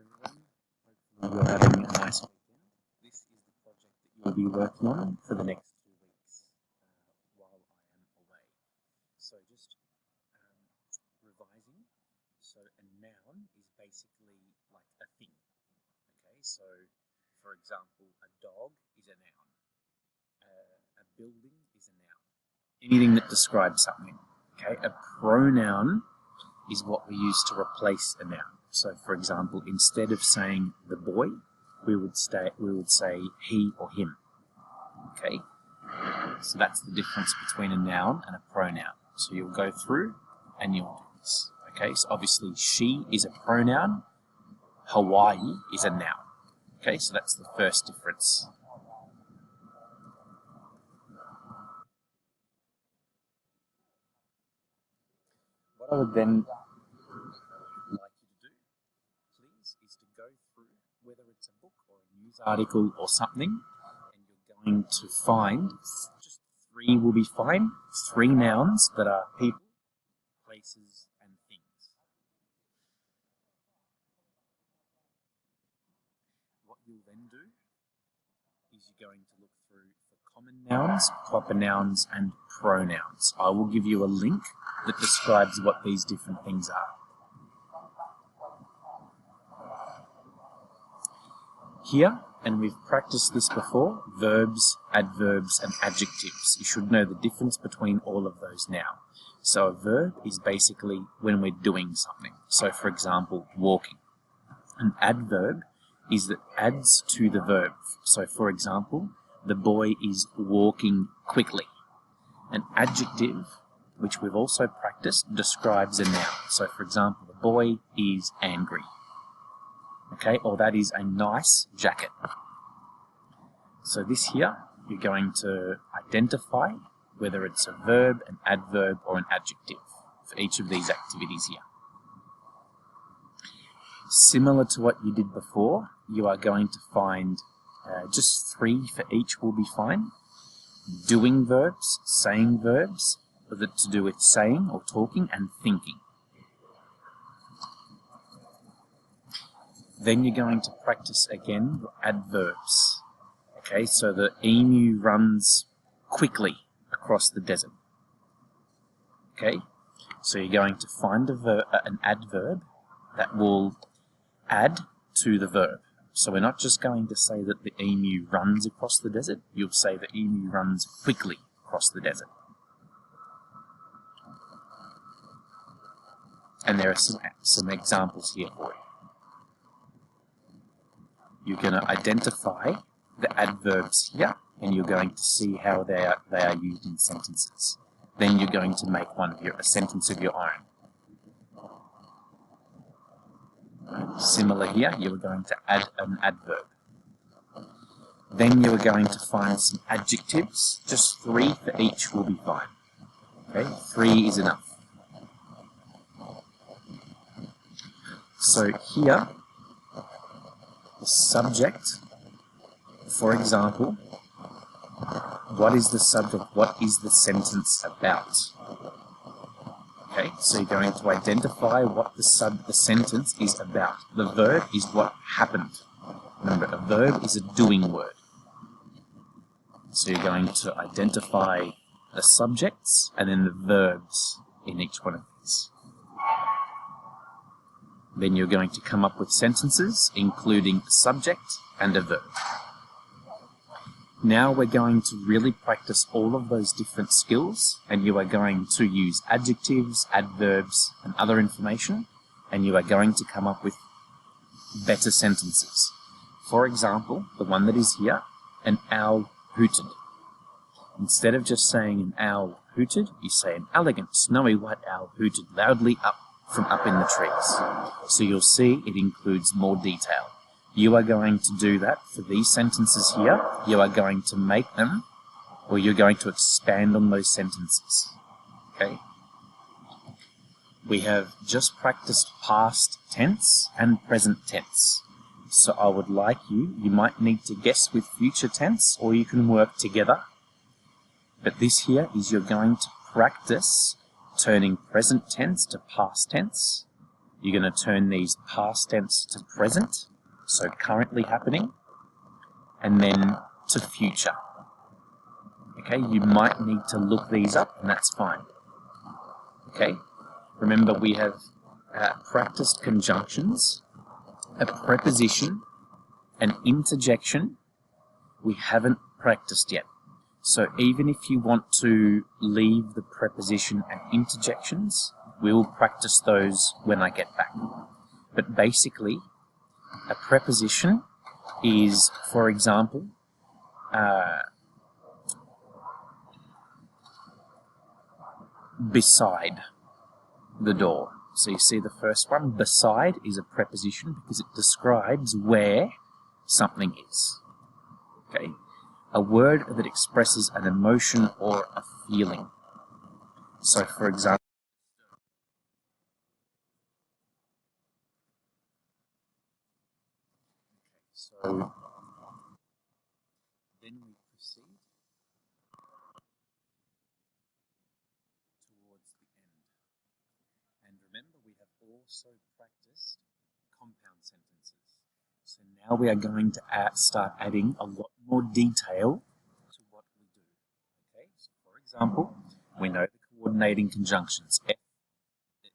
everyone. Hopefully you're having a nice weekend. This is the project that you'll be working on for the next 2 weeks while I am away. So just revising. So a noun is basically like a thing. Okay, so for example, a dog is a noun. A building is a noun. Anything that describes something. Okay, a pronoun is what we use to replace a noun. So, for example, instead of saying the boy, we would say he or him. Okay, so that's the difference between a noun and a pronoun. So you'll go through and you'll do this. Okay, so obviously she is a pronoun, Hawaii is a noun. Okay, so that's the first difference. What I would then like you to do, please, is to go through, whether it's a book or a news article or something, and you're going to find, just 3 will be fine, 3 nouns that are people, places, and things. What you'll then do is you're going to look through for common nouns, proper nouns, and pronouns. I will give you a link that describes what these different things are. Here, and we've practiced this before, verbs, adverbs, and adjectives. You should know the difference between all of those now. So a verb is basically when we're doing something. So for example, walking. An adverb is that adds to the verb. So for example, the boy is walking quickly. An adjective, which we've also practiced, describes a noun. So for example, the boy is angry. Okay, or that is a nice jacket. So this here, you're going to identify whether it's a verb, an adverb, or an adjective for each of these activities here. Similar to what you did before, you are going to find just 3 for each will be fine. Doing verbs, saying verbs, that to do with saying or talking, and thinking. Then you're going to practice again adverbs. Okay, so the emu runs quickly across the desert. Okay, so you're going to find an adverb that will add to the verb. So we're not just going to say that the emu runs across the desert, you'll say the emu runs quickly across the desert. And there are some examples here for you. You're going to identify the adverbs here, and you're going to see how they are used in sentences. Then you're going to make a sentence of your own. Similar here, you are going to add an adverb. Then you are going to find some adjectives. Just 3 for each will be fine. Okay, 3 is enough. So here, the subject, for example, what is the subject? What is the sentence about? Okay, so you're going to identify what the sentence is about. The verb is what happened. Remember, a verb is a doing word. So you're going to identify the subjects and then the verbs in each one of these. Then you're going to come up with sentences, including a subject and a verb. Now we're going to really practice all of those different skills, and you are going to use adjectives, adverbs, and other information, and you are going to come up with better sentences. For example, the one that is here, an owl hooted. Instead of just saying an owl hooted, you say an elegant, snowy white owl hooted loudly from up in the trees. So you'll see it includes more detail. You are going to do that for these sentences here. You are going to make them, or you're going to expand on those sentences. Okay? We have just practiced past tense and present tense. So I would like you might need to guess with future tense, or you can work together. But this here is you're going to practice turning present tense to past tense, You're going to turn these past tense to present, so currently happening, and then to future. Okay, you might need to look these up, and that's fine. Okay, remember we have practiced conjunctions, a preposition, an interjection. We haven't practiced yet. So even if you want to leave the preposition and interjections, we will practice those when I get back. But basically, a preposition is, for example, beside the door. So you see the first one, beside, is a preposition because it describes where something is. Okay? A word that expresses an emotion or a feeling. So for example, so then we proceed towards the end. And remember, we have also practiced compound sentences. So now we are going to start adding a lot more detail to what we do. Okay, so for example, we know the coordinating conjunctions. F, the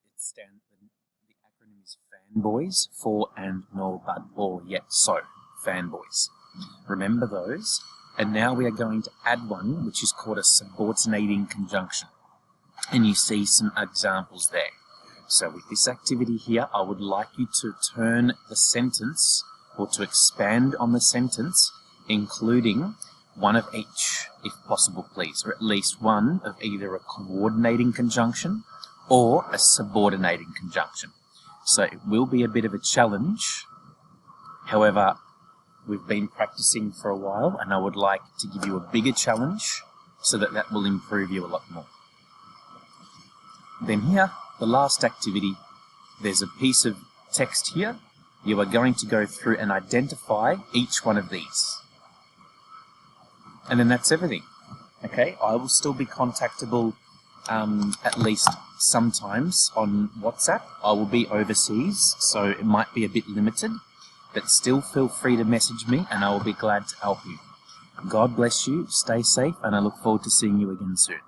acronym is fanboys, for and, nor, but, or, yet, so, fanboys. Remember those. And now we are going to add one, which is called a subordinating conjunction. And you see some examples there. So with this activity here, I would like you to turn the sentence, or to expand on the sentence, including one of each, if possible, please, or at least one of either a coordinating conjunction or a subordinating conjunction. So it will be a bit of a challenge. However, we've been practicing for a while, and I would like to give you a bigger challenge so that that will improve you a lot more. Then here, the last activity, there's a piece of text here. You are going to go through and identify each one of these. And then that's everything. Okay, I will still be contactable at least sometimes on WhatsApp. I will be overseas, so it might be a bit limited, but still feel free to message me and I will be glad to help you. God bless you, stay safe, and I look forward to seeing you again soon.